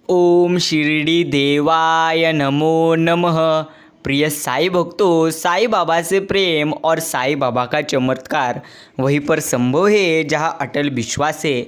ओम शिरडी देवाय नमो नमः। प्रिय साई भक्तों, साई बाबा से प्रेम और साई बाबा का चमत्कार वहीं पर संभव है जहां अटल विश्वास है।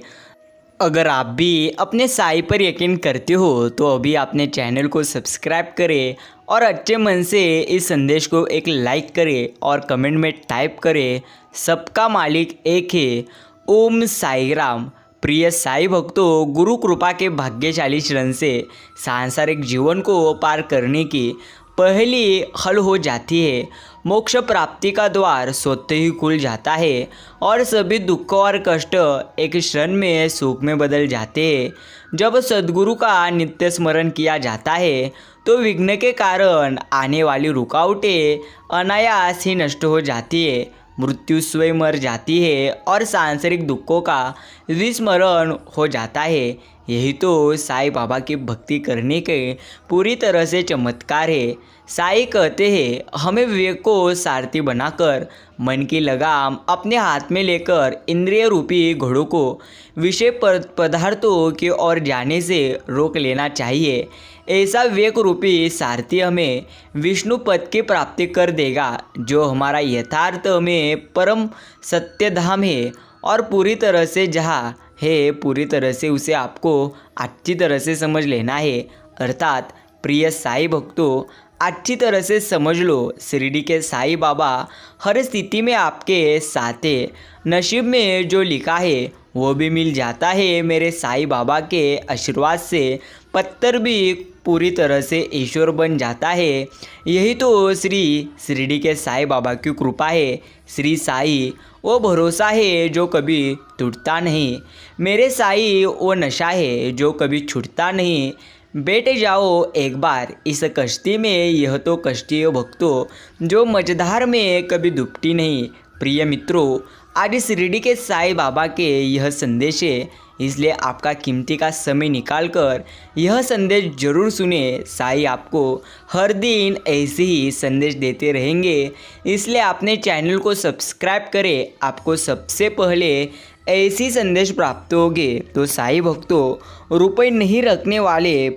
अगर आप भी अपने साई पर यकीन करते हो तो अभी आपने चैनल को सब्सक्राइब करें और अच्छे मन से इस संदेश को एक लाइक करें और कमेंट में टाइप करें, सबका मालिक एक है। ओम साई राम। प्रिय साई भक्तों, गुरु कृपा के भाग्यशाली शरण से सांसारिक जीवन को पार करने की पहली हल हो जाती है। मोक्ष प्राप्ति का द्वार स्वतः ही खुल जाता है और सभी दुख और कष्ट एक क्षण में सुख में बदल जाते हैं। जब सद्गुरु का नित्य स्मरण किया जाता है तो विघ्न के कारण आने वाली रुकावटें अनायास ही नष्ट हो जाती है, मृत्यु स्वयं मर जाती है और सांसारिक दुखों का विस्मरण हो जाता है। यही तो साई बाबा की भक्ति करने के पूरी तरह से चमत्कार है। साई कहते हैं, हमें विवेक को सारथी बनाकर मन की लगाम अपने हाथ में लेकर इंद्रिय रूपी घोड़ों को विषय पदार्थों की ओर जाने से रोक लेना चाहिए। ऐसा विवेक रूपी सारथी हमें विष्णु पद की प्राप्ति कर देगा, जो हमारा यथार्थ में परम सत्य धाम है और पूरी तरह से जहाँ है पूरी तरह से उसे आपको अच्छी तरह से समझ लेना है। अर्थात प्रिय साई भक्तों, अच्छी तरह से समझ लो, शिरडी के साई बाबा हर स्थिति में आपके साथ है। नसीब में जो लिखा है वो भी मिल जाता है। मेरे साई बाबा के आशीर्वाद से पत्थर भी पूरी तरह से ईश्वर बन जाता है। यही तो श्री शिरडी के साई बाबा की कृपा है। श्री साई वो भरोसा है जो कभी टूटता नहीं। मेरे साई वो नशा है जो कभी छूटता नहीं। बैठ जाओ एक बार इस कश्ती में, यह तो कश्ती है भक्तों जो मझधार में कभी डूबती नहीं। प्रिय मित्रों, आज शिरडी के साई बाबा के यह संदेश है, इसलिए आपका कीमती का समय निकालकर यह संदेश जरूर सुने। साई आपको हर दिन ऐसे ही संदेश देते रहेंगे, इसलिए आपने चैनल को सब्सक्राइब करें। आपको सबसे पहले ऐसी संदेश प्राप्त होंगे। तो साई भक्तों, रुपए नहीं रखने वाले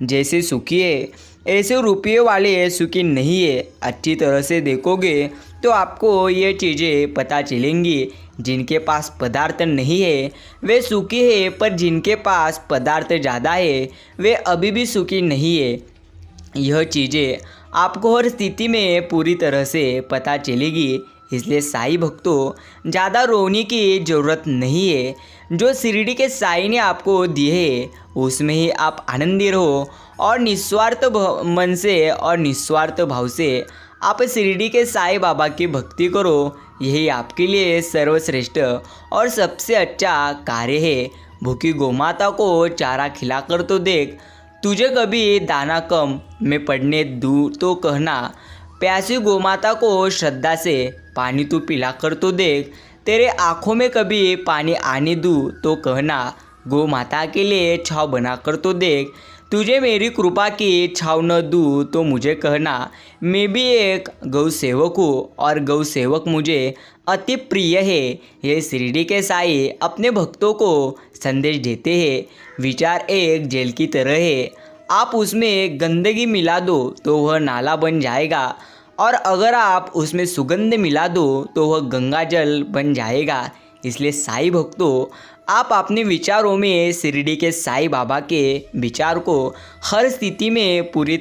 जैसे सुखी है, ऐसे रुपये वाले सुखी नहीं है। अच्छी तरह से देखोगे तो आपको ये चीज़ें पता चलेंगी। जिनके पास पदार्थ नहीं है वे सुखी है, पर जिनके पास पदार्थ ज़्यादा है वे अभी भी सुखी नहीं है। यह चीज़ें आपको हर स्थिति में पूरी तरह से पता चलेगी। इसलिए साई भक्तों, ज़्यादा रोने की ज़रूरत नहीं है। जो शिरडी के साई ने आपको दिए है उसमें ही आप आनंदी रहो और निस्वार्थ मन से और निस्वार्थ भाव से आप शिरडी के साई बाबा की भक्ति करो। यही आपके लिए सर्वश्रेष्ठ और सबसे अच्छा कार्य है। भूखी गोमाता को चारा खिलाकर तो देख, तुझे कभी दाना कम में पड़ने दूँ तो कहना। प्यासी गोमाता को श्रद्धा से पानी तू पिलाकर तो देख, तेरे आँखों में कभी पानी आने दूँ तो कहना। गौ माता के लिए छाव बनाकर तो देख, तुझे मेरी कृपा की छाव न दूँ तो मुझे कहना। मैं भी एक गौ सेवक हूँ और गौ सेवक मुझे अति प्रिय है। ये शिरडी के साई अपने भक्तों को संदेश देते हैं। विचार एक जेल की तरह है, आप उसमें गंदगी मिला दो तो वह नाला बन जाएगा, और अगर आप उसमें सुगंध मिला दो तो वह गंगा जल बन जाएगा। इसलिए साई भक्तों, आप अपने विचारों में शिरडी के साई बाबा के विचार को हर स्थिति में पूरी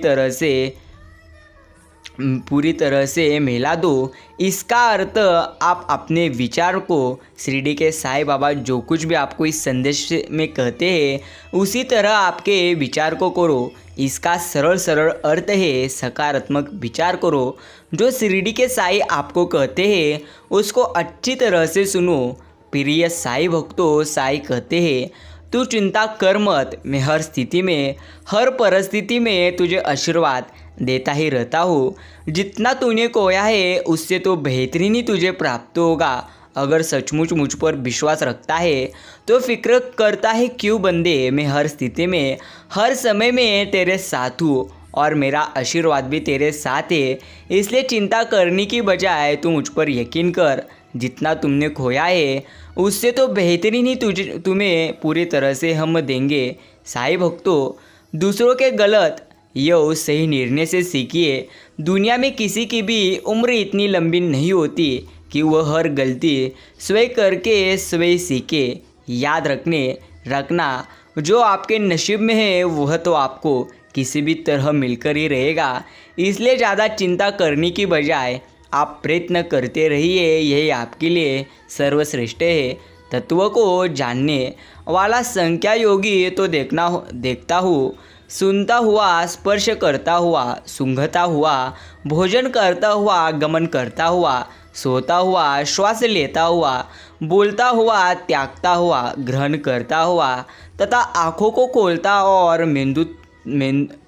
तरह से मिला दो। इसका अर्थ आप अपने विचार को शिरडी के साई बाबा जो कुछ भी आपको इस संदेश में कहते हैं उसी तरह आपके विचार को करो। इसका सरल अर्थ है सकारात्मक विचार करो। जो शिरडी के साई आपको कहते हैं उसको अच्छी तरह से सुनो। प्रिय साई भक्तों, साई कहते हैं, तू चिंता कर मत, मैं हर स्थिति में हर परिस्थिति में तुझे आशीर्वाद देता ही रहता हूँ। जितना तूने खोया है उससे तो बेहतरीन ही तुझे प्राप्त होगा। अगर सचमुच मुझ पर विश्वास रखता है तो फिक्र करता है क्यों बंदे। मैं हर स्थिति में हर समय में तेरे साथ हूँ और मेरा आशीर्वाद भी तेरे साथ है। इसलिए चिंता करने की बजाय तू मुझ पर यकीन कर। जितना तुमने खोया है उससे तो बेहतरीन ही तुम्हें पूरी तरह से हम देंगे। साईं भक्तों, दूसरों के गलत या सही निर्णय से सीखिए। दुनिया में किसी की भी उम्र इतनी लंबी नहीं होती कि वह हर गलती स्वयं करके स्वयं सीखे। याद रखना जो आपके नसीब में है वह तो आपको किसी भी तरह मिलकर ही रहेगा। इसलिए ज़्यादा चिंता करने की बजाय आप प्रयत्न करते रहिए, यही आपके लिए सर्वश्रेष्ठ है। तत्व को जानने वाला संख्या योगी तो देखता हूँ, सुनता हुआ, स्पर्श करता हुआ, सूंघता हुआ, भोजन करता हुआ, गमन करता हुआ, सोता हुआ, श्वास लेता हुआ, बोलता हुआ, त्यागता हुआ, ग्रहण करता हुआ तथा आँखों को खोलता और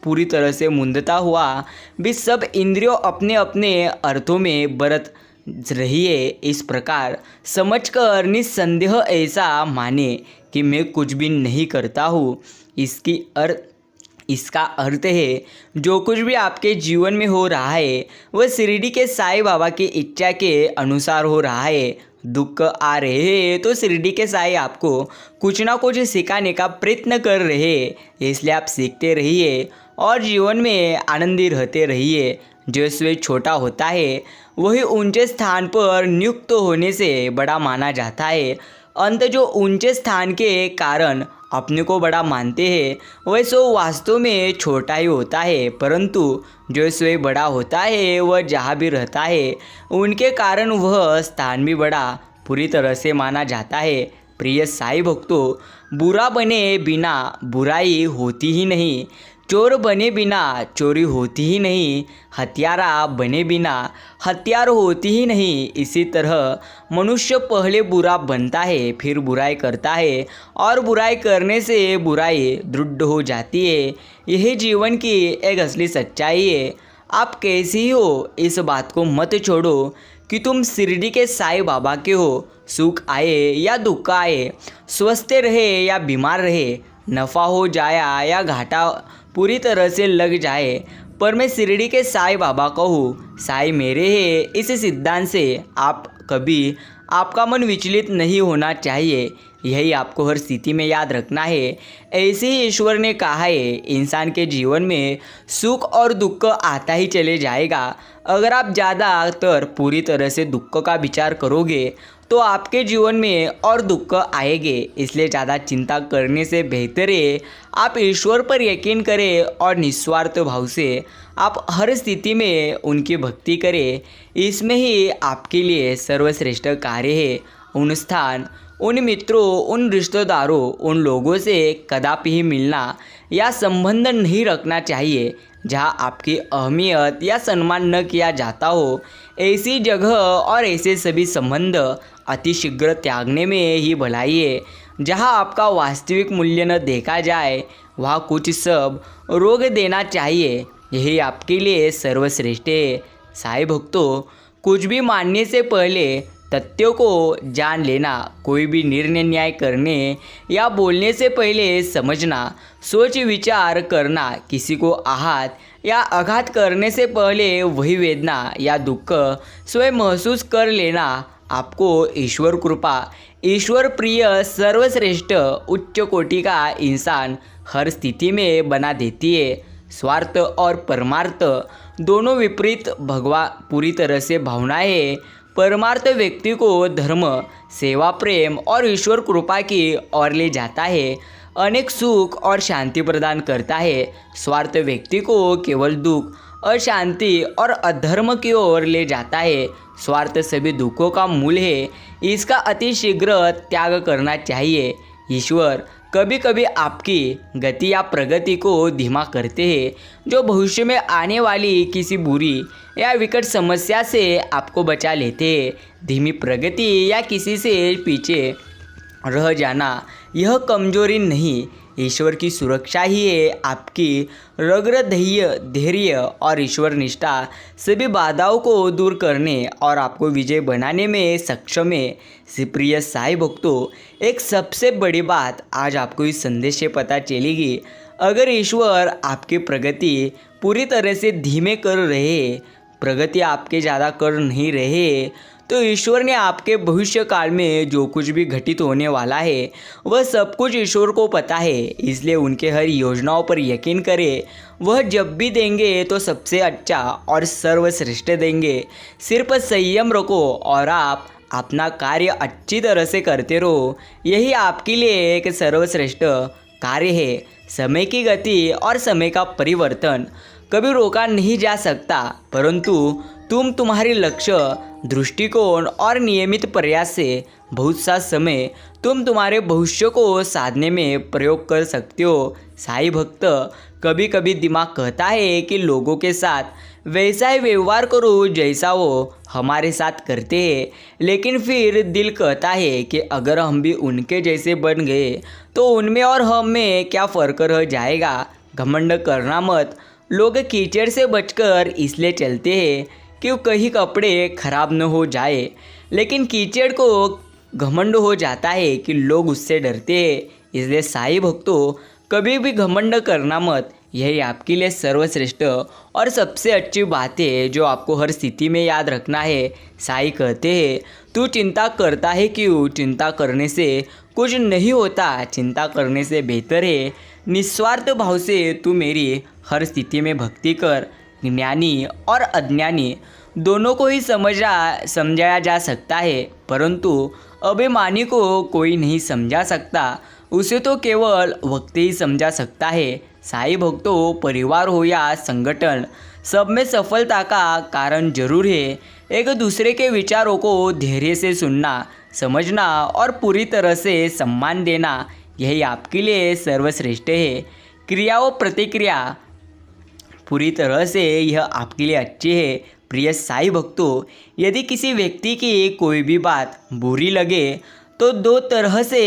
पूरी तरह से मूंदता हुआ भी सब इंद्रियों अपने अपने अर्थों में बरत रहिए। इस प्रकार समझकर निस्संदेह ऐसा माने कि मैं कुछ भी नहीं करता हूँ। इसका अर्थ है जो कुछ भी आपके जीवन में हो रहा है वह शिरडी के साईं बाबा की इच्छा के अनुसार हो रहा है। दुख आ रहे हैं तो शिरडी के साईं आपको कुछ ना कुछ सिखाने का प्रयत्न कर रहे हैं, इसलिए आप सीखते रहिए और जीवन में आनंदी रहते रहिए। जो स्वयं छोटा होता है वही ऊंचे स्थान पर नियुक्त होने से बड़ा माना जाता है। अंत जो ऊंचे स्थान के कारण अपने को बड़ा मानते हैं वह सो वास्तव में छोटा ही होता है, परंतु जो स्वयं बड़ा होता है वह जहाँ भी रहता है उनके कारण वह स्थान भी बड़ा पूरी तरह से माना जाता है। प्रिय साईं भक्तों, बुरा बने बिना बुराई होती ही नहीं, चोर बने बिना चोरी होती ही नहीं, हत्यारा बने बिना हत्यार होती ही नहीं। इसी तरह मनुष्य पहले बुरा बनता है, फिर बुराई करता है और बुराई करने से बुराई दृढ़ हो जाती है। यही जीवन की एक असली सच्चाई है। आप कैसी ही हो इस बात को मत छोड़ो कि तुम शिरडी के साईं बाबा के हो। सुख आए या दुख आए, स्वस्थ रहे या बीमार रहे, नफ़ा हो जाया या घाटा पूरी तरह से लग जाए, पर मैं शिरडी के साईं बाबा को हूँ, साईं मेरे हैं, इस सिद्धांत से आपका मन विचलित नहीं होना चाहिए। यही आपको हर स्थिति में याद रखना है। ऐसे ही ईश्वर ने कहा है, इंसान के जीवन में सुख और दुख आता ही चले जाएगा। अगर आप ज़्यादातर पूरी तरह से दुख का विचार करोगे तो आपके जीवन में और दुख आएंगे। इसलिए ज़्यादा चिंता करने से बेहतर है आप ईश्वर पर यकीन करें और निस्वार्थ भाव से आप हर स्थिति में उनकी भक्ति करें। इसमें ही आपके लिए सर्वश्रेष्ठ कार्य है। उन स्थान, उन मित्रों, उन रिश्तेदारों, उन लोगों से कदापि ही मिलना या संबंध नहीं रखना चाहिए जहां आपकी अहमियत या सम्मान न किया जाता हो। ऐसी जगह और ऐसे सभी संबंध अतिशीघ्र त्यागने में ही भलाई है। जहां आपका वास्तविक मूल्य न देखा जाए वहाँ कुछ सब रोक देना चाहिए। यही आपके लिए सर्वश्रेष्ठ है। साईं भक्तों, कुछ भी मानने से पहले तथ्यों को जान लेना, कोई भी निर्णय न्याय करने या बोलने से पहले समझना, सोच विचार करना, किसी को आहत या आघात करने से पहले वही वेदना या दुख स्वयं महसूस कर लेना आपको ईश्वर कृपा, ईश्वर प्रिय, सर्वश्रेष्ठ, उच्च कोटि का इंसान हर स्थिति में बना देती है। स्वार्थ और परमार्थ दोनों विपरीत भगवा पूरी तरह से भावनाएं। परमार्थ व्यक्ति को धर्म, सेवा, प्रेम और ईश्वर कृपा की ओर ले जाता है, अनेक सुख और शांति प्रदान करता है। स्वार्थ व्यक्ति को केवल दुख, अशांति और अधर्म की ओर ले जाता है। स्वार्थ सभी दुखों का मूल है, इसका अतिशीघ्र त्याग करना चाहिए। ईश्वर कभी कभी आपकी गति या प्रगति को धीमा करते हैं, जो भविष्य में आने वाली किसी बुरी या विकट समस्या से आपको बचा लेते हैं। धीमी प्रगति या किसी से पीछे रह जाना यह कमजोरी नहीं, ईश्वर की सुरक्षा ही है। आपकी रग्र धैर्य और ईश्वर निष्ठा सभी बाधाओं को दूर करने और आपको विजय बनाने में सक्षम है। प्रिय साईं भक्तों, एक सबसे बड़ी बात आज आपको इस संदेश से पता चलेगी। अगर ईश्वर आपकी प्रगति पूरी तरह से धीमे कर रहे, प्रगति आपके ज़्यादा कर नहीं रहे, तो ईश्वर ने आपके भविष्य काल में जो कुछ भी घटित होने वाला है वह सब कुछ ईश्वर को पता है। इसलिए उनके हर योजनाओं पर यकीन करें। वह जब भी देंगे तो सबसे अच्छा और सर्वश्रेष्ठ देंगे। सिर्फ संयम रखो और आप अपना कार्य अच्छी तरह से करते रहो। यही आपके लिए एक सर्वश्रेष्ठ कार्य है। समय की गति और समय का परिवर्तन कभी रोका नहीं जा सकता, परंतु तुम तुम्हारे लक्ष्य, दृष्टिकोण और नियमित प्रयास से बहुत सा समय तुम तुम्हारे भविष्य को साधने में प्रयोग कर सकते हो। साईं भक्त कभी कभी दिमाग कहता है कि लोगों के साथ वैसा ही व्यवहार करो जैसा वो हमारे साथ करते हैं, लेकिन फिर दिल कहता है कि अगर हम भी उनके जैसे बन गए तो उनमें और हम में क्या फ़र्क रह जाएगा। घमंड करना मत। लोग कीचड़ से बचकर इसलिए चलते हैं कि कहीं कपड़े खराब न हो जाए, लेकिन कीचड़ को घमंड हो जाता है कि लोग उससे डरते हैं। इसलिए साईं भक्तों कभी भी घमंड करना मत। यही आपके लिए सर्वश्रेष्ठ और सबसे अच्छी बात है जो आपको हर स्थिति में याद रखना है। साईं कहते हैं, तू चिंता करता है क्यों? चिंता करने से कुछ नहीं होता। चिंता करने से बेहतर है निस्वार्थ भाव से तू मेरी हर स्थिति में भक्ति कर। ज्ञानी और अज्ञानी दोनों को ही समझाया जा सकता है, परंतु अभिमानी को कोई नहीं समझा सकता। उसे तो केवल वक्त ही समझा सकता है। साईं भक्तों, परिवार हो या संगठन, सब में सफलता का कारण जरूर है एक दूसरे के विचारों को धैर्य से सुनना, समझना और पूरी तरह से सम्मान देना। यही आपके लिए सर्वश्रेष्ठ है। क्रिया व प्रतिक्रिया पूरी तरह से यह आपके लिए अच्छी है। प्रिय साईं भक्तों, यदि किसी व्यक्ति की कोई भी बात बुरी लगे तो दो तरह से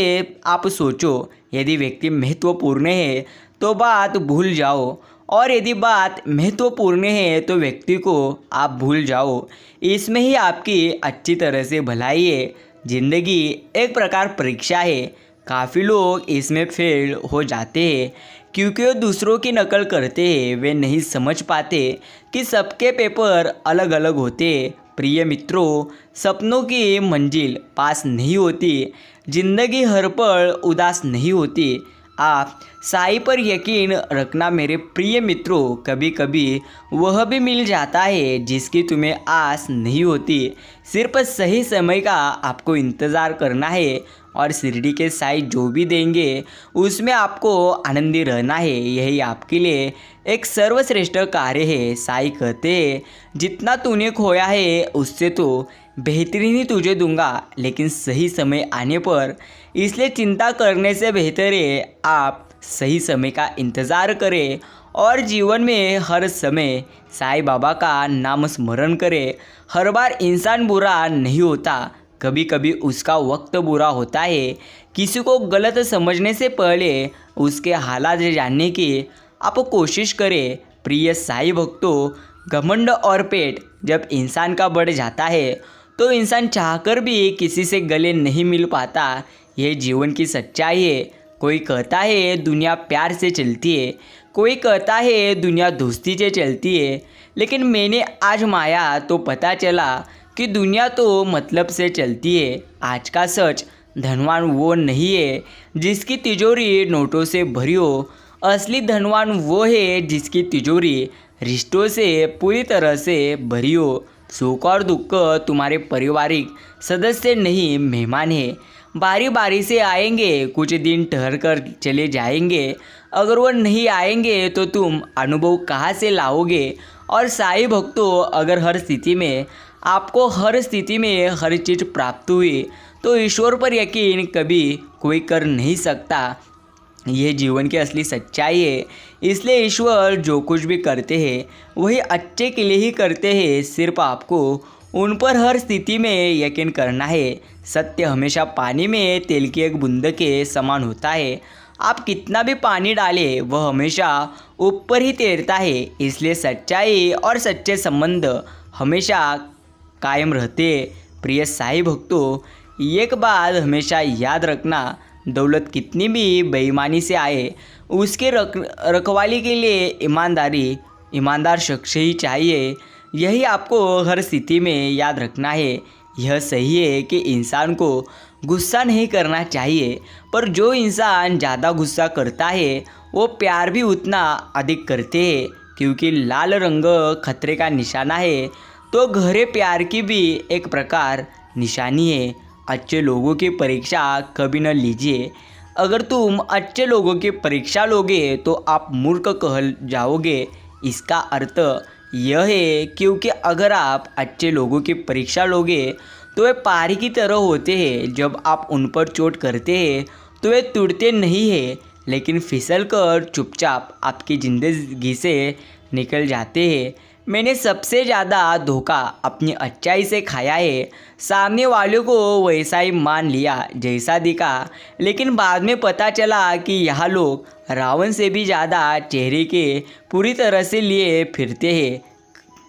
आप सोचो। यदि व्यक्ति महत्वपूर्ण है तो बात भूल जाओ, और यदि बात महत्वपूर्ण है तो व्यक्ति को आप भूल जाओ। इसमें ही आपकी अच्छी तरह से भलाई है। जिंदगी एक प्रकार परीक्षा है। काफ़ी लोग इसमें फेल हो जाते हैं क्योंकि वो दूसरों की नकल करते हैं। वे नहीं समझ पाते कि सबके पेपर अलग अलग होते हैं। प्रिय मित्रों, सपनों की मंजिल पास नहीं होती। जिंदगी हर पल उदास नहीं होती। आप साईं पर यकीन रखना मेरे प्रिय मित्रों। कभी कभी वह भी मिल जाता है जिसकी तुम्हें आस नहीं होती। सिर्फ सही समय का आपको इंतज़ार करना है, और शिरडी के साईं जो भी देंगे उसमें आपको आनंदी रहना है। यही आपके लिए एक सर्वश्रेष्ठ कार्य है। साईं कहते हैं, जितना तूने खोया है उससे तो बेहतरीन ही तुझे दूंगा, लेकिन सही समय आने पर। इसलिए चिंता करने से बेहतर है आप सही समय का इंतज़ार करें और जीवन में हर समय साईं बाबा का नाम स्मरण करें। हर बार इंसान बुरा नहीं होता, कभी कभी उसका वक्त बुरा होता है। किसी को गलत समझने से पहले उसके हालात जानने की आप कोशिश करें। प्रिय साईं भक्तों, घमंड और पेट जब इंसान का बढ़ जाता है तो इंसान चाहकर भी किसी से गले नहीं मिल पाता। यह जीवन की सच्चाई है। कोई कहता है दुनिया प्यार से चलती है, कोई कहता है दुनिया दोस्ती से चलती है, लेकिन मैंने आज माया तो पता चला कि दुनिया तो मतलब से चलती है। आज का सच, धनवान वो नहीं है जिसकी तिजोरी नोटों से भरी हो। असली धनवान वो है जिसकी तिजोरी रिश्तों से पूरी तरह से भरी हो। सुख और दुख तुम्हारे पारिवारिक सदस्य नहीं, मेहमान है। बारी बारी से आएंगे, कुछ दिन ठहर कर चले जाएंगे। अगर वो नहीं आएंगे तो तुम अनुभव कहाँ से लाओगे? और साईं भक्तों, अगर हर स्थिति में आपको हर स्थिति में हर चीज़ प्राप्त हुई तो ईश्वर पर यकीन कभी कोई कर नहीं सकता। यह जीवन की असली सच्चाई है। इसलिए ईश्वर जो कुछ भी करते हैं वही अच्छे के लिए ही करते हैं। सिर्फ आपको उन पर हर स्थिति में यकीन करना है। सत्य हमेशा पानी में तेल की एक बूंद के समान होता है। आप कितना भी पानी डालें वह हमेशा ऊपर ही तैरता है। इसलिए सच्चाई और सच्चे संबंध हमेशा कायम रहते। प्रिय साईं भक्तों, एक बात हमेशा याद रखना, दौलत कितनी भी बेईमानी से आए उसके रखवाली के लिए ईमानदार शख्स ही चाहिए। यही आपको हर स्थिति में याद रखना है। यह सही है कि इंसान को गुस्सा नहीं करना चाहिए, पर जो इंसान ज़्यादा गुस्सा करता है वो प्यार भी उतना अधिक करते हैं, क्योंकि लाल रंग खतरे का निशाना है, तो गहरे प्यार की भी एक प्रकार निशानी है। अच्छे लोगों की परीक्षा कभी न लीजिए। अगर तुम अच्छे लोगों की परीक्षा लोगे तो आप मूर्ख कह जाओगे। इसका अर्थ यह है क्योंकि अगर आप अच्छे लोगों की परीक्षा लोगे तो वे पारी की तरह होते हैं। जब आप उन पर चोट करते हैं तो वे टूटते नहीं हैं, लेकिन फिसल कर चुपचाप आपकी ज़िंदगी से निकल जाते हैं। मैंने सबसे ज़्यादा धोखा अपनी अच्छाई से खाया है। सामने वाले को वैसा ही मान लिया जैसा दिखा, लेकिन बाद में पता चला कि यह लोग रावण से भी ज़्यादा चेहरे के पूरी तरह से लिए फिरते हैं।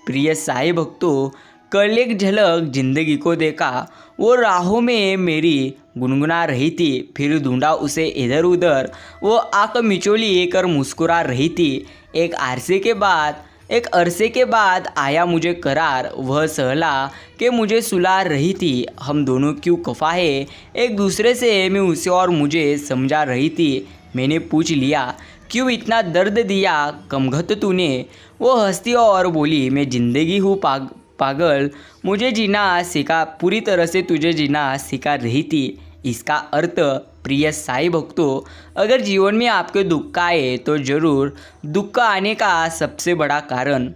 प्रिय साईं भक्तों, कल एक झलक जिंदगी को देखा। वो राहों में मेरी गुनगुना रही थी, फिर ढूंढा उसे इधर उधर। वो आंख मिचोली कर मुस्कुरा रही थी। एक अरसे के बाद आया मुझे करार। वह सहला कि मुझे सुला रही थी। हम दोनों क्यों खफा है एक दूसरे से, मैं उसे और मुझे समझा रही थी। मैंने पूछ लिया, क्यों इतना दर्द दिया कमघत तूने? वो हंसती और बोली, मैं जिंदगी हूँ पागल, मुझे जीना सिखा, पूरी तरह से तुझे जीना सिखा रही थी। इसका अर्थ प्रिय साईं भक्तों, अगर जीवन में आपके दुख आए तो ज़रूर दुख आने का सबसे बड़ा कारण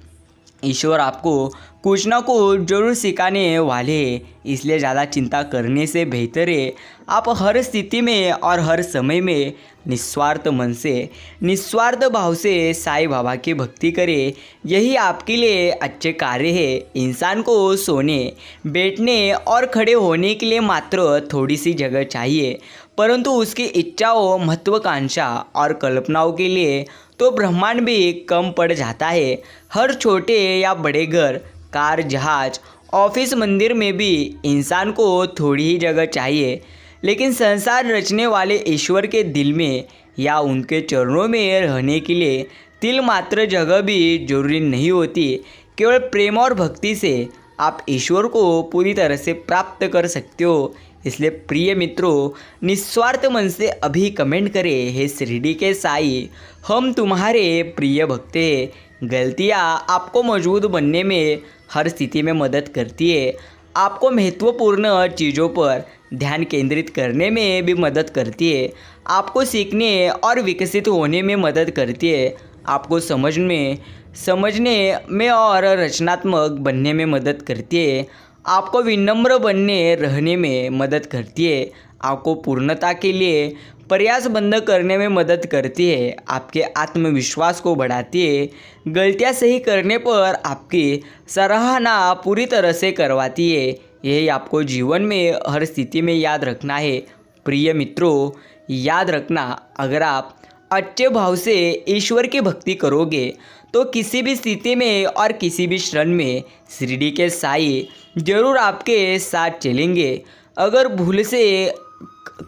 ईश्वर आपको कुछ ना कुछ जरूर सिखाने वाले हैं। इसलिए ज़्यादा चिंता करने से बेहतर है आप हर स्थिति में और हर समय में निस्वार्थ मन से, निस्वार्थ भाव से साईं बाबा की भक्ति करें। यही आपके लिए अच्छे कार्य है। इंसान को सोने, बैठने और खड़े होने के लिए मात्र थोड़ी सी जगह चाहिए, परंतु उसकी इच्छाओं, महत्वाकांक्षा और कल्पनाओं के लिए तो ब्रह्मांड भी कम पड़ जाता है। हर छोटे या बड़े घर, कार, जहाज, ऑफिस, मंदिर में भी इंसान को थोड़ी ही जगह चाहिए, लेकिन संसार रचने वाले ईश्वर के दिल में या उनके चरणों में रहने के लिए तिल मात्र जगह भी जरूरी नहीं होती। केवल प्रेम और भक्ति से आप ईश्वर को पूरी तरह से प्राप्त कर सकते हो। इसलिए प्रिय मित्रों, निस्वार्थ मन से अभी कमेंट करें, हे शिरडी के साईं, हम तुम्हारे प्रिय भक्त हैं। गलतियाँ आपको मजबूत बनने में हर स्थिति में मदद करती है, आपको महत्वपूर्ण चीज़ों पर ध्यान केंद्रित करने में भी मदद करती है, आपको सीखने और विकसित होने में मदद करती है, आपको समझने में और रचनात्मक बनने में मदद करती है, आपको विनम्र बनने रहने में मदद करती है, आपको पूर्णता के लिए प्रयास बंद करने में मदद करती है, आपके आत्मविश्वास को बढ़ाती है, गलतियां सही करने पर आपकी सराहना पूरी तरह से करवाती है। यही आपको जीवन में हर स्थिति में याद रखना है। प्रिय मित्रों, याद रखना, अगर आप अच्छे भाव से ईश्वर की भक्ति करोगे तो किसी भी स्थिति में और किसी भी क्षण में शिरडी के साईं जरूर आपके साथ चलेंगे। अगर भूल से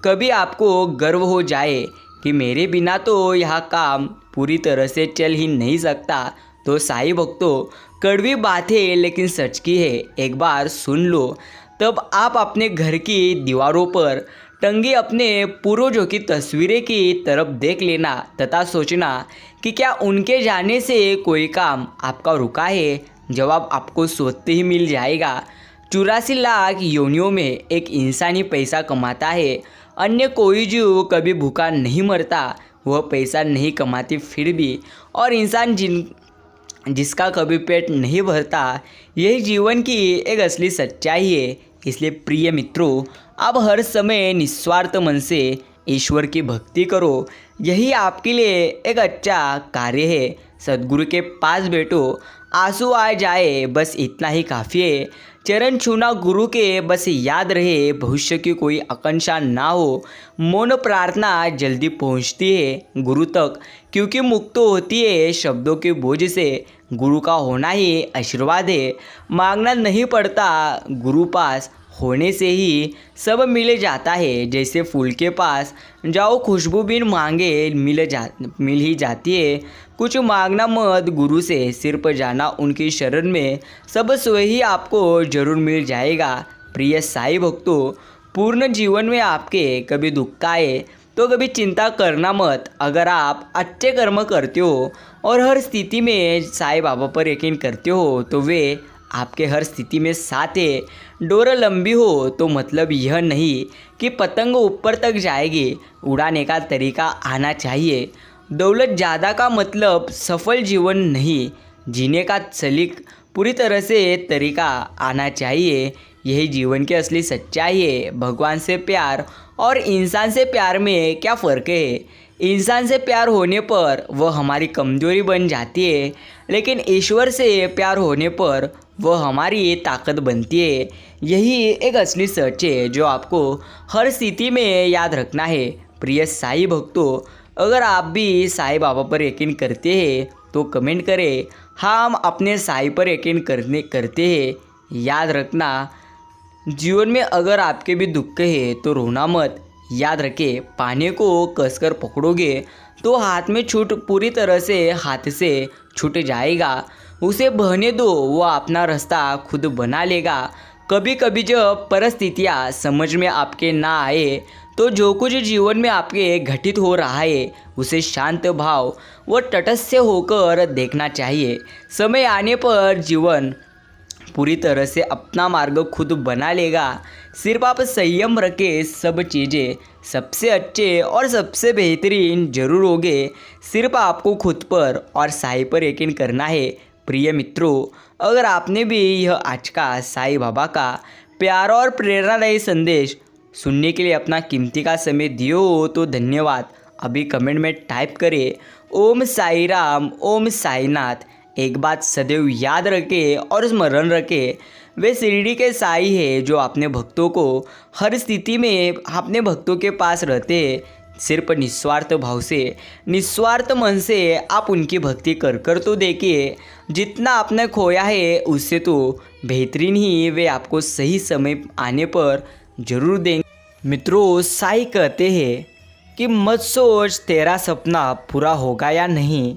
कभी आपको गर्व हो जाए कि मेरे बिना तो यह काम पूरी तरह से चल ही नहीं सकता, तो साईं भक्तों, कड़वी बात है लेकिन सच की है, एक बार सुन लो। तब आप अपने घर की दीवारों पर टंगी अपने पूर्वजों की तस्वीरें की तरफ देख लेना तथा सोचना कि क्या उनके जाने से कोई काम आपका रुका है। जवाब आपको सोचते ही मिल जाएगा। 84 लाख योनियों में एक इंसान ही पैसा कमाता है, अन्य कोई जीव कभी भूखा नहीं मरता। वह पैसा नहीं कमाती फिर भी, और इंसान जिसका कभी पेट नहीं भरता, यही जीवन की एक असली सच्चाई है। इसलिए प्रिय मित्रों, आप हर समय निस्वार्थ मन से ईश्वर की भक्ति करो, यही आपके लिए एक अच्छा कार्य है। सद्गुरु के पास बैठो, आंसू आ जाए बस इतना ही काफ़ी है। चरण छूना गुरु के, बस याद रहे भविष्य की कोई आकांक्षा ना हो। मौन प्रार्थना जल्दी पहुंचती है गुरु तक, क्योंकि मुक्त होती है शब्दों के बोझ से। गुरु का होना ही आशीर्वाद है, मांगना नहीं पड़ता, गुरु पास होने से ही सब मिल जाता है। जैसे फूल के पास जाओ खुशबू बिन मांगे मिल ही जाती है। कुछ मांगना मत गुरु से, सिर्फ जाना उनकी शरण में, सब स्वयं ही आपको जरूर मिल जाएगा। प्रिय साई भक्तों, पूर्ण जीवन में आपके कभी दुख आए तो कभी चिंता करना मत। अगर आप अच्छे कर्म करते हो और हर स्थिति में साई बाबा पर यकीन करते हो तो वे आपके हर स्थिति में साथ है। डोर लंबी हो तो मतलब यह नहीं कि पतंग ऊपर तक जाएगी, उड़ाने का तरीका आना चाहिए। दौलत ज़्यादा का मतलब सफल जीवन नहीं, जीने का सलीक पूरी तरह से तरीका आना चाहिए। यही जीवन की असली सच्चाई है। भगवान से प्यार और इंसान से प्यार में क्या फ़र्क है? इंसान से प्यार होने पर वह हमारी कमजोरी बन जाती है, लेकिन ईश्वर से प्यार होने पर वह हमारी ताकत बनती है। यही एक असली सच है जो आपको हर स्थिति में याद रखना है। प्रिय साई भक्तों, अगर आप भी साई बाबा पर यकीन करते हैं तो कमेंट करें, हाँ हम अपने साई पर यकीन करते हैं। याद रखना, जीवन में अगर आपके भी दुख है तो रोना मत। याद रखें, पानी को कसकर पकड़ोगे तो हाथ में छूट पूरी तरह से हाथ से छूट जाएगा। उसे बहने दो, वो अपना रास्ता खुद बना लेगा। कभी कभी जब परिस्थितियाँ समझ में आपके ना आए तो जो कुछ जीवन में आपके घटित हो रहा है उसे शांत भाव व तटस्थ होकर देखना चाहिए। समय आने पर जीवन पूरी तरह से अपना मार्ग खुद बना लेगा। सिर्फ आप संयम रखें, सब चीज़ें सबसे अच्छे और सबसे बेहतरीन जरूर होंगे। सिर्फ आपको खुद पर और साई पर यकीन करना है। प्रिय मित्रों, अगर आपने भी यह आज का साई बाबा का प्यारा और प्रेरणादायी संदेश सुनने के लिए अपना कीमती का समय दियो हो तो धन्यवाद। अभी कमेंट में टाइप करें, ओम साई राम, ओम साईनाथ। एक बात सदैव याद रखें और स्मरण रखें, वे शिरडी के साई है जो अपने भक्तों को हर स्थिति में अपने भक्तों के पास रहते हैं। सिर्फ निस्वार्थ भाव से, निस्वार्थ मन से आप उनकी भक्ति कर कर तो देखिए। जितना आपने खोया है उससे तो बेहतरीन ही वे आपको सही समय आने पर जरूर देंगे। मित्रों, साई कहते हैं कि मत सोच तेरा सपना पूरा होगा या नहीं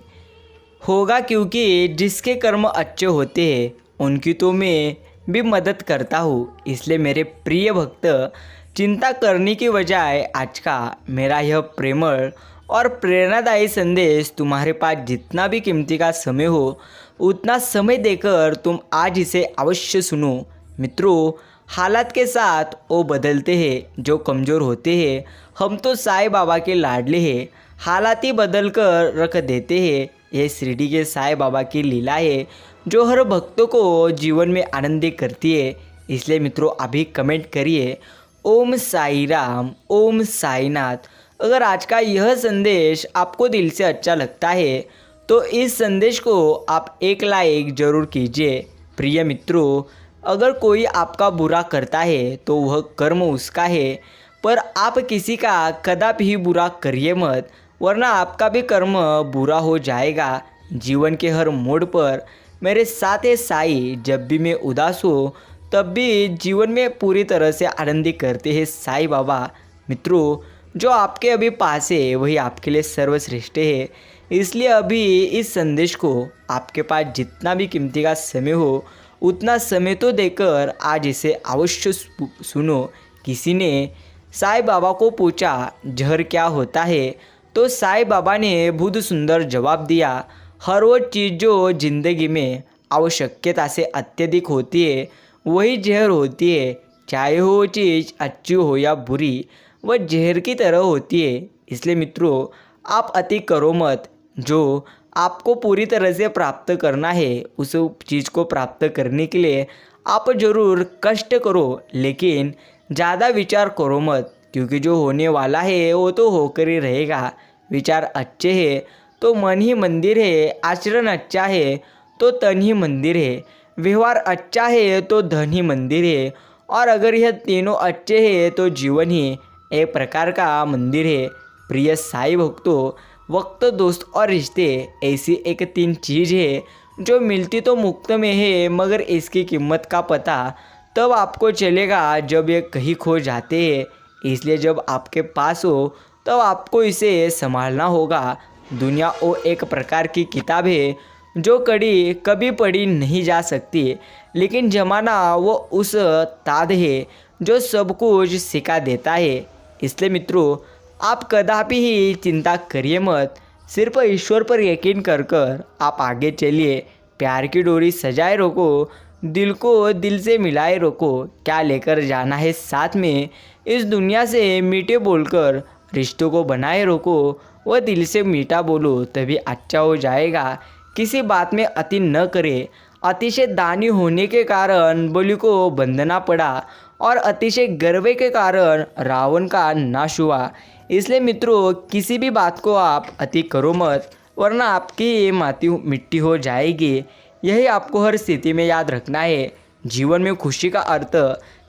होगा, क्योंकि जिसके कर्म अच्छे होते हैं उनकी तो मैं भी मदद करता हूँ। इसलिए मेरे प्रिय भक्त, चिंता करने की बजाय आज का मेरा यह प्रेमळ और प्रेरणादायी संदेश तुम्हारे पास जितना भी कीमती का समय हो उतना समय देकर तुम आज इसे अवश्य सुनो। मित्रों, हालात के साथ वो बदलते हैं जो कमज़ोर होते हैं। हम तो साई बाबा के लाडले हैं, हालात ही बदल कर रख देते हैं। यह शिरडी के साई बाबा की लीला है जो हर भक्तों को जीवन में आनंदित करती है। इसलिए मित्रों, अभी कमेंट करिए, ओम साई राम, ओम साईनाथ। अगर आज का यह संदेश आपको दिल से अच्छा लगता है तो इस संदेश को आप एक लाइक ज़रूर कीजिए। प्रिय मित्रों, अगर कोई आपका बुरा करता है तो वह कर्म उसका है, पर आप किसी का कदापि ही बुरा करिए मत, वरना आपका भी कर्म बुरा हो जाएगा। जीवन के हर मोड़ पर मेरे साथ है साई। जब भी मैं उदास हो तब भी जीवन में पूरी तरह से आनंदित करते हैं साई बाबा। मित्रों, जो आपके अभी पास है वही आपके लिए सर्वश्रेष्ठ है। इसलिए अभी इस संदेश को आपके पास जितना भी कीमती का समय हो उतना समय तो देकर आज इसे अवश्य सुनो। किसी ने साई बाबा को पूछा जहर क्या होता है, तो साई बाबा ने बहुत सुंदर जवाब दिया, हर वो चीज़ जो जिंदगी में आवश्यकता से अत्यधिक होती है वही जहर होती है। चाहे वो चीज़ अच्छी हो या बुरी, वह जहर की तरह होती है। इसलिए मित्रों, आप अति करो मत। जो आपको पूरी तरह से प्राप्त करना है उस चीज़ को प्राप्त करने के लिए आप ज़रूर कष्ट करो, लेकिन ज़्यादा विचार करो मत, क्योंकि जो होने वाला है वो तो होकर ही रहेगा। विचार अच्छे हैं तो मन ही मंदिर है, आचरण अच्छा है तो तन ही मंदिर है, व्यवहार अच्छा है तो धन ही मंदिर है, और अगर यह तीनों अच्छे हैं तो जीवन ही एक प्रकार का मंदिर है। प्रिय साई भक्तों, वक्त, दोस्त और रिश्ते ऐसी एक तीन चीज़ है जो मिलती तो मुफ्त में है, मगर इसकी कीमत का पता तब आपको चलेगा जब ये कहीं खो जाते हैं। इसलिए जब आपके पास हो तब आपको इसे संभालना होगा। दुनिया वो एक प्रकार की किताब है जो कड़ी कभी पढ़ी नहीं जा सकती, लेकिन ज़माना वो उस ताद है जो सब कुछ सिखा देता है। इसलिए मित्रों, आप कदापि ही चिंता करिए मत, सिर्फ ईश्वर पर यकीन कर कर आप आगे चलिए। प्यार की डोरी सजाए रखो, दिल को दिल से मिलाए रखो। क्या लेकर जाना है साथ में, इस दुनिया से मीठे बोलकर रिश्तों को बनाए रखो। वह दिल से मीठा बोलो तभी अच्छा हो जाएगा। किसी बात में अति न करे। अतिशय दानी होने के कारण बलि को बंधना पड़ा और अतिशय गर्व के कारण रावण का नाश हुआ। इसलिए मित्रों, किसी भी बात को आप अति करो मत, वरना आपकी माटी मिट्टी हो जाएगी। यही आपको हर स्थिति में याद रखना है। जीवन में खुशी का अर्थ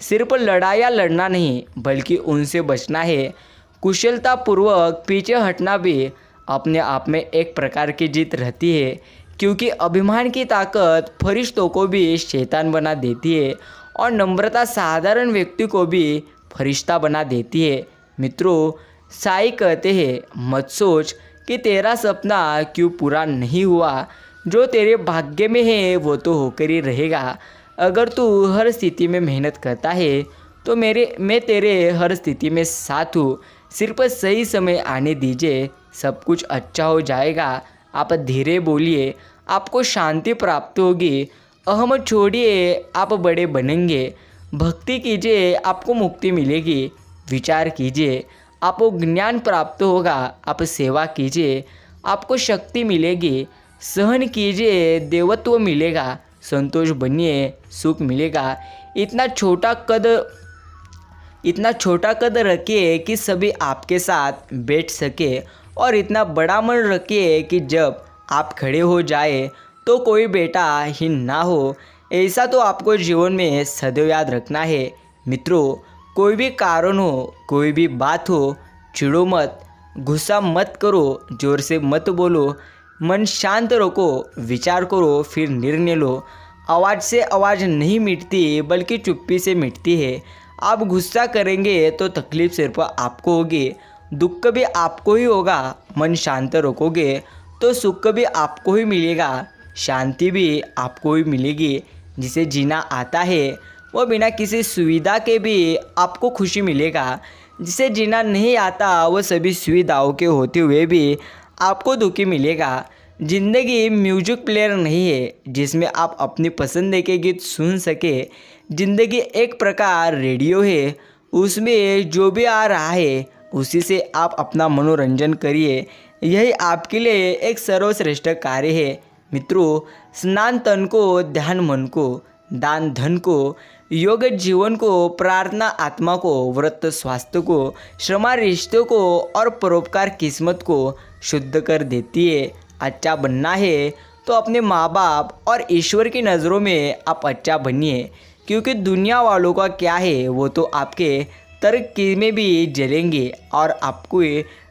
सिर्फ लड़ाई लड़ना नहीं, बल्कि उनसे बचना है। कुशलतापूर्वक पीछे हटना भी अपने आप में एक प्रकार की जीत रहती है, क्योंकि अभिमान की ताकत फरिश्तों को भी शैतान बना देती है और नम्रता साधारण व्यक्ति को भी फरिश्ता बना देती है। मित्रों, साईं कहते हैं, मत सोच कि तेरा सपना क्यों पूरा नहीं हुआ। जो तेरे भाग्य में है वो तो होकर ही रहेगा। अगर तू हर स्थिति में मेहनत करता है तो मैं तेरे हर स्थिति में साथ हूँ। सिर्फ सही समय आने दीजिए, सब कुछ अच्छा हो जाएगा। आप धीरे बोलिए, आपको शांति प्राप्त होगी। अहम छोड़िए, आप बड़े बनेंगे। भक्ति कीजिए, आपको मुक्ति मिलेगी। विचार कीजिए, आपको ज्ञान प्राप्त होगा। आप सेवा कीजिए, आपको शक्ति मिलेगी। सहन कीजिए, देवत्व मिलेगा। संतोष बनिए, सुख मिलेगा। इतना छोटा कद रखिए कि सभी आपके साथ बैठ सके, और इतना बड़ा मन रखिए कि जब आप खड़े हो जाए तो कोई बेटा ही ना हो। ऐसा तो आपको जीवन में सदैव याद रखना है। मित्रों, कोई भी कारण हो, कोई भी बात हो, चिढ़ो मत, गुस्सा मत करो, जोर से मत बोलो, मन शांत रखो, विचार करो, फिर निर्णय लो। आवाज़ से आवाज़ नहीं मिटती, बल्कि चुप्पी से मिटती है। आप गुस्सा करेंगे तो तकलीफ सिर्फ आपको होगी, दुख भी आपको ही होगा। मन शांत रखोगे तो सुख भी आपको ही मिलेगा, शांति भी आपको ही मिलेगी। जिसे जीना आता है वो बिना किसी सुविधा के भी आपको खुशी मिलेगा। जिसे जीना नहीं आता वो सभी सुविधाओं के होते हुए भी आपको दुखी मिलेगा। ज़िंदगी म्यूजिक प्लेयर नहीं है जिसमें आप अपनी पसंद के गीत सुन सके। ज़िंदगी एक प्रकार रेडियो है, उसमें जो भी आ रहा है उसी से आप अपना मनोरंजन करिए। यही आपके लिए एक सर्वश्रेष्ठ कार्य है। मित्रों, स्नान तन को, ध्यान मन को, दान धन को, योग जीवन को, प्रार्थना आत्मा को, व्रत स्वास्थ्य को, श्रमा रिश्तों को और परोपकार किस्मत को शुद्ध कर देती है। अच्छा बनना है तो अपने माँ बाप और ईश्वर की नज़रों में आप अच्छा बनिए, क्योंकि दुनिया वालों का क्या है वो तो आपके तर्क में भी जलेंगे और आपको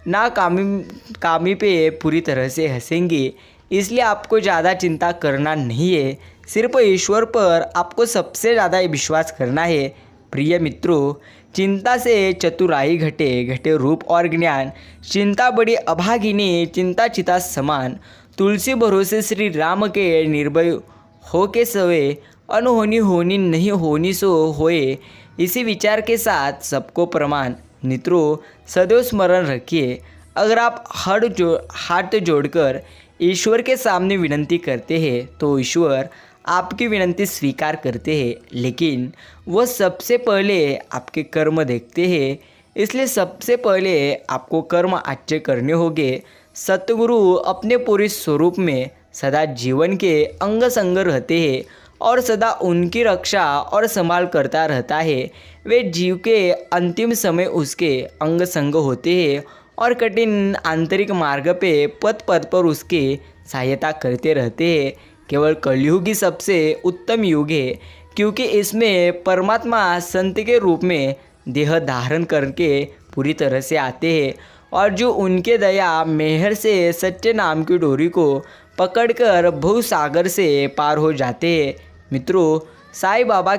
नाकामी पे पूरी तरह से हंसेंगे। इसलिए आपको ज़्यादा चिंता करना नहीं है, सिर्फ ईश्वर पर आपको सबसे ज़्यादा विश्वास करना है। प्रिय मित्रों, चिंता से चतुराई घटे, घटे रूप और ज्ञान। चिंता बड़ी अभागिनी, चिंता चिता समान। तुलसी भरोसे श्री राम के, निर्भय हो के सोए। अनहोनी होनी नहीं होनी सो होए। इसी विचार के साथ सबको प्रमाण। मित्रों, सदैव स्मरण रखिए, अगर आप हाथ जोड़कर ईश्वर के सामने विनती करते हैं तो ईश्वर आपकी विनती स्वीकार करते हैं, लेकिन वह सबसे पहले आपके कर्म देखते हैं। इसलिए सबसे पहले आपको कर्म अच्छे करने होंगे। सतगुरु अपने पूरे स्वरूप में सदा जीवन के अंग संग रहते हैं और सदा उनकी रक्षा और संभाल करता रहता है। वे जीव के अंतिम समय उसके अंग संग होते हैं और कठिन आंतरिक मार्ग पे पद पद पर उसकी सहायता करते रहते हैं। केवल कलयुग ही सबसे उत्तम युग है, क्योंकि इसमें परमात्मा संत के रूप में देह धारण करके पूरी तरह से आते हैं और जो उनके दया मेहर से सच्चे नाम की डोरी को पकड़कर भवसागर से पार हो जाते हैं। मित्रों, साईं बाबा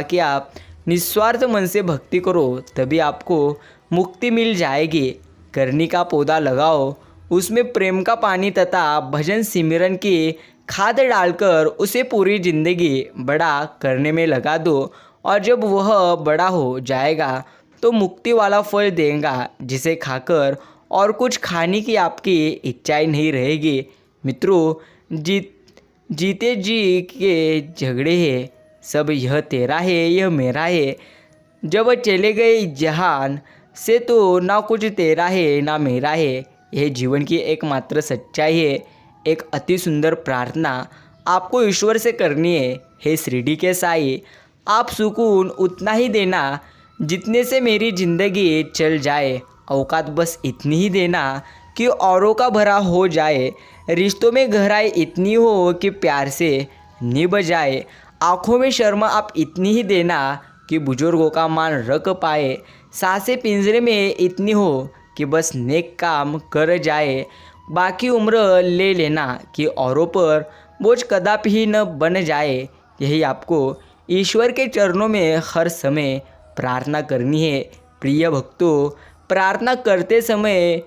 की आप निस्वार्थ मन से भक्ति करो, तभी आपको मुक्ति मिल जाएगी। करनी का पौधा लगाओ, उसमें प्रेम का पानी तथा भजन सिमरन की खाद डालकर उसे पूरी जिंदगी बड़ा करने में लगा दो और जब वह बड़ा हो जाएगा तो मुक्ति वाला फल देगा जिसे खाकर और कुछ खाने की आपकी इच्छाएं नहीं रहेगी। मित्रों, जीते जी के झगड़े हैं, सब यह तेरा है यह मेरा है। जब चले गए जहान से तो ना कुछ तेरा है ना मेरा है। यह जीवन की एकमात्र सच्चाई है। एक अति सुंदर प्रार्थना आपको ईश्वर से करनी है। हे शिरडी के साईं, आप सुकून उतना ही देना जितने से मेरी ज़िंदगी चल जाए। औकात बस इतनी ही देना कि औरों का भरा हो जाए। रिश्तों में गहराई इतनी हो कि प्यार से निभ जाए। आँखों में शर्म आप इतनी ही देना कि बुजुर्गों का मान रख पाए। सांसें पिंजरे में इतनी हो कि बस नेक काम कर जाए। बाकी उम्र ले लेना कि औरों पर बोझ कदापि ही न बन जाए। यही आपको ईश्वर के चरणों में हर समय प्रार्थना करनी है। प्रिय भक्तों, प्रार्थना करते समय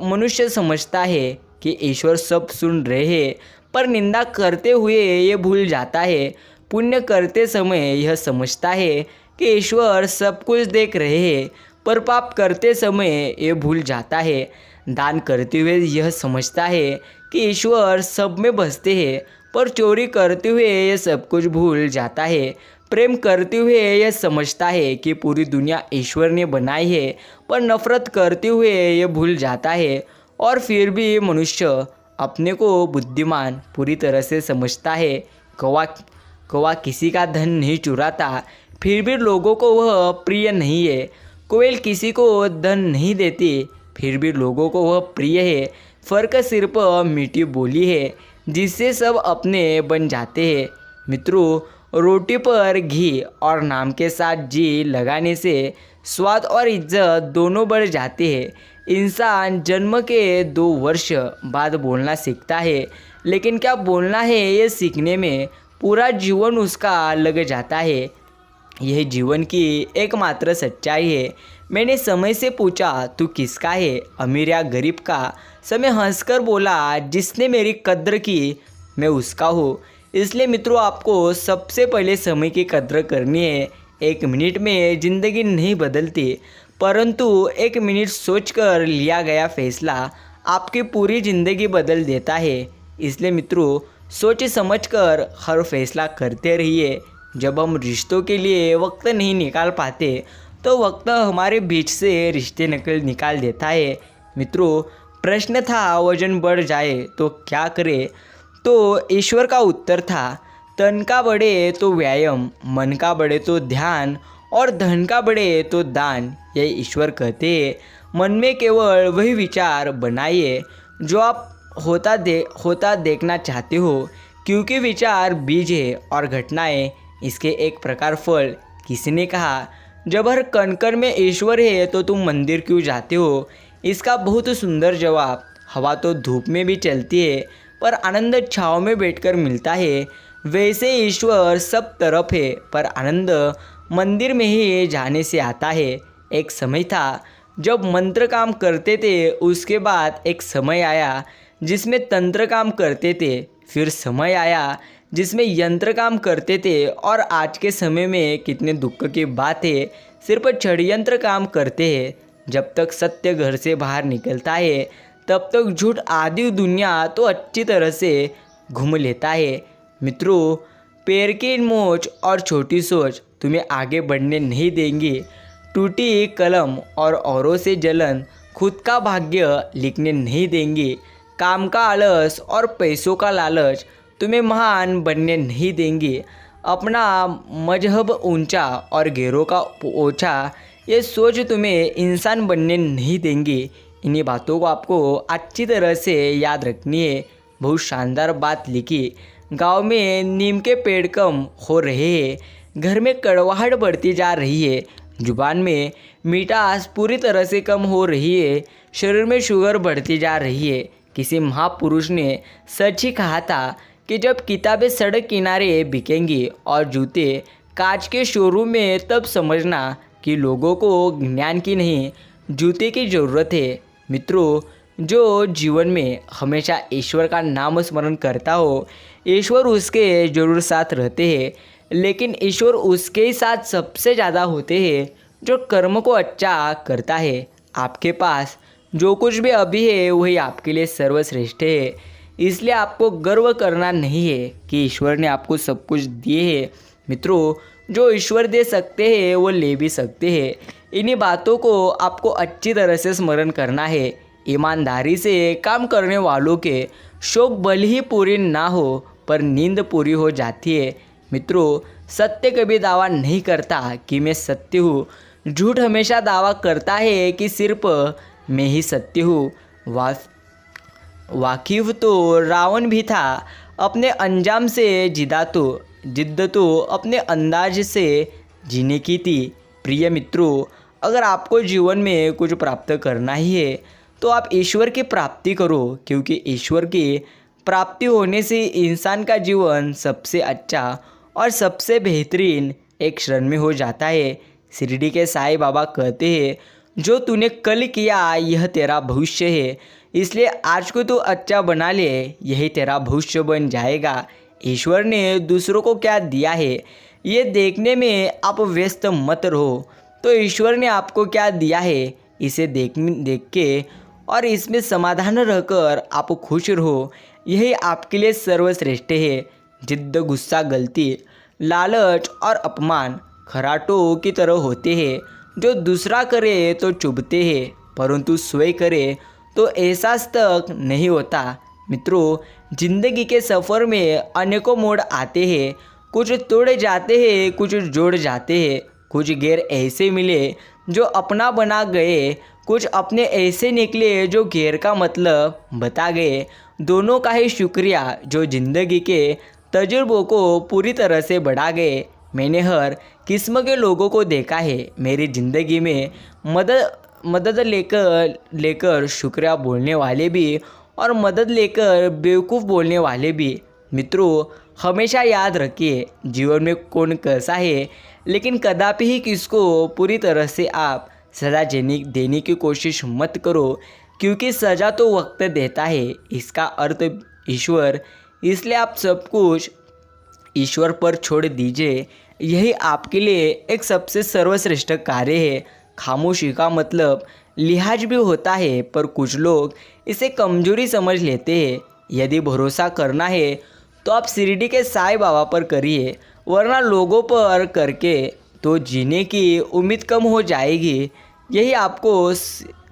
मनुष्य समझता है कि ईश्वर सब सुन रहे हैं, पर निंदा करते हुए ये भूल जाता है। पुण्य करते समय यह समझता है कि ईश्वर सब कुछ देख रहे हैं, पर पाप करते समय ये भूल जाता है। दान करते हुए यह समझता है कि ईश्वर सब में बसते हैं, पर चोरी करते हुए यह सब कुछ भूल जाता है। प्रेम करते हुए यह समझता है कि पूरी दुनिया ईश्वर ने बनाई है, पर नफरत करते हुए यह भूल जाता है। और फिर भी मनुष्य अपने को बुद्धिमान पूरी तरह से समझता है। कौवा किसी का धन नहीं चुराता, फिर भी लोगों को वह प्रिय नहीं है। कोयल किसी को धन नहीं देती, फिर भी लोगों को वह प्रिय है। फ़र्क सिर्फ मीठी बोली है जिससे सब अपने बन जाते हैं। मित्रों, रोटी पर घी और नाम के साथ जी लगाने से स्वाद और इज्जत दोनों बढ़ जाते हैं। इंसान जन्म के 2 वर्ष बाद बोलना सीखता है, लेकिन क्या बोलना है ये सीखने में पूरा जीवन उसका लग जाता है। यह जीवन की एकमात्र सच्चाई है। मैंने समय से पूछा, तू किसका है, अमीर या गरीब का? समय हंसकर बोला, जिसने मेरी कद्र की मैं उसका हूँ। इसलिए मित्रों, आपको सबसे पहले समय की कद्र करनी है। 1 मिनट में ज़िंदगी नहीं बदलती, परंतु 1 मिनट सोचकर लिया गया फैसला आपकी पूरी ज़िंदगी बदल देता है। इसलिए मित्रों, सोच समझकर हर फैसला करते रहिए। जब हम रिश्तों के लिए वक्त नहीं निकाल पाते तो वक्त हमारे बीच से रिश्ते निकाल देता है। मित्रों, प्रश्न था वजन बढ़ जाए तो क्या करे, तो ईश्वर का उत्तर था तन का बढ़े तो व्यायाम, मन का बढ़े तो ध्यान और धन का बढ़े तो दान। यही ईश्वर कहते हैं। मन में केवल वही विचार बनाइए जो आप होता देखना चाहते हो, क्योंकि विचार बीज है और घटनाएं इसके एक प्रकार फल। किसी ने कहा, जब हर कण कण में ईश्वर है तो तुम मंदिर क्यों जाते हो? इसका बहुत सुंदर जवाब, हवा तो धूप में भी चलती है पर आनंद छाँव में बैठकर मिलता है। वैसे ईश्वर सब तरफ है, पर आनंद मंदिर में ही जाने से आता है। एक समय था जब मंत्र काम करते थे, उसके बाद एक समय आया जिसमें तंत्र काम करते थे, फिर समय आया जिसमें यंत्र काम करते थे, और आज के समय में कितने दुख की बात है, सिर्फ षड्यंत्र काम करते हैं। जब तक सत्य घर से बाहर निकलता है तब तक झूठ आदि दुनिया तो अच्छी तरह से घूम लेता है। मित्रों, पैर की मोच और छोटी सोच तुम्हें आगे बढ़ने नहीं देंगी। टूटी कलम और औरों से जलन खुद का भाग्य लिखने नहीं देंगी। काम का आलस और पैसों का लालच तुम्हें महान बनने नहीं देंगे। अपना मजहब ऊंचा और गैरों का ओछा, ये सोच तुम्हें इंसान बनने नहीं देंगी। इन्हीं बातों को आपको अच्छी तरह से याद रखनी है। बहुत शानदार बात लिखी। गांव में नीम के पेड़ कम हो रहे हैं, घर में कड़वाहट बढ़ती जा रही है, जुबान में मिठास पूरी तरह से कम हो रही है, शरीर में शुगर बढ़ती जा रही है। किसी महापुरुष ने सच ही कहा था कि जब किताबें सड़क किनारे बिकेंगी और जूते कांच के शोरूम में, तब समझना कि लोगों को ज्ञान की नहीं जूते की ज़रूरत है। मित्रों, जो जीवन में हमेशा ईश्वर का नाम स्मरण करता हो, ईश्वर उसके जरूर साथ रहते हैं, लेकिन ईश्वर उसके ही साथ सबसे ज़्यादा होते हैं जो कर्म को अच्छा करता है। आपके पास जो कुछ भी अभी है वही आपके लिए सर्वश्रेष्ठ है, इसलिए आपको गर्व करना नहीं है कि ईश्वर ने आपको सब कुछ दिए है। मित्रों, जो ईश्वर दे सकते हैं वो ले भी सकते हैं। इन्हीं बातों को आपको अच्छी तरह से स्मरण करना है। ईमानदारी से काम करने वालों के शौक भले ही पूरी ना हो पर नींद पूरी हो जाती है। मित्रों, सत्य कभी दावा नहीं करता कि मैं सत्य हूँ। झूठ हमेशा दावा करता है कि सिर्फ मैं ही सत्य हूँ। वाकिफ तो रावण भी था, अपने अंजाम से जिद्द तो अपने अंदाज से जीने की थी। प्रिय मित्रों, अगर आपको जीवन में कुछ प्राप्त करना ही है तो आप ईश्वर की प्राप्ति करो, क्योंकि ईश्वर की प्राप्ति होने से इंसान का जीवन सबसे अच्छा और सबसे बेहतरीन एक क्षण में हो जाता है। शिरडी के साईं बाबा कहते हैं, जो तूने कल किया यह तेरा भविष्य है, इसलिए आज को तू अच्छा बना ले, यही तेरा भविष्य बन जाएगा। ईश्वर ने दूसरों को क्या दिया है ये देखने में आप व्यस्त मत रहो, तो ईश्वर ने आपको क्या दिया है इसे देख के और इसमें समाधान रहकर आप खुश रहो, यही आपके लिए सर्वश्रेष्ठ है। जिद्द, गुस्सा, गलती, लालच और अपमान खराटों की तरह होते हैं, जो दूसरा करे तो चुभते हैं परंतु स्वयं करे तो एहसास तक नहीं होता। मित्रों, जिंदगी के सफ़र में अनेकों मोड़ आते हैं, कुछ तोड़ जाते हैं, कुछ जोड़ जाते हैं। कुछ गैर ऐसे मिले जो अपना बना गए, कुछ अपने ऐसे निकले जो गैर का मतलब बता गए। दोनों का ही शुक्रिया जो ज़िंदगी के तजुर्बों को पूरी तरह से बढ़ा गए। मैंने हर किस्म के लोगों को देखा है मेरी ज़िंदगी में, मदद लेकर शुक्रिया बोलने वाले भी और मदद लेकर बेवकूफ़ बोलने वाले भी। मित्रों, हमेशा याद रखिए, जीवन में कौन कैसा है, लेकिन कदापि ही किसको पूरी तरह से आप सज़ा देने की कोशिश मत करो, क्योंकि सज़ा तो वक्त देता है, इसका अर्थ ईश्वर। इसलिए आप सब कुछ ईश्वर पर छोड़ दीजिए, यही आपके लिए एक सबसे सर्वश्रेष्ठ कार्य है। खामोशी का मतलब लिहाज भी होता है, पर कुछ लोग इसे कमजोरी समझ लेते हैं। यदि भरोसा करना है तो आप शिरडी के साईं बाबा पर करिए, वरना लोगों पर करके तो जीने की उम्मीद कम हो जाएगी। यही आपको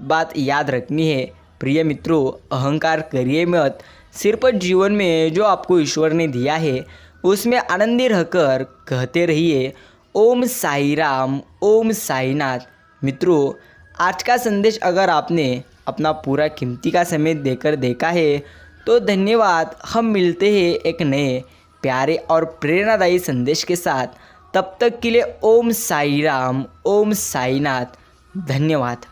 बात याद रखनी है। प्रिय मित्रों, अहंकार करिए मत, सिर्फ जीवन में जो आपको ईश्वर ने दिया है उसमें आनंदी रहकर कहते रहिए, ओम साई राम, ओम साईनाथ। मित्रों, आज का संदेश अगर आपने अपना पूरा कीमती का समय देकर देखा है तो धन्यवाद। हम मिलते हैं एक नए प्यारे और प्रेरणादायी संदेश के साथ। तब तक के लिए ओम साई राम, ओम साईनाथ। धन्यवाद।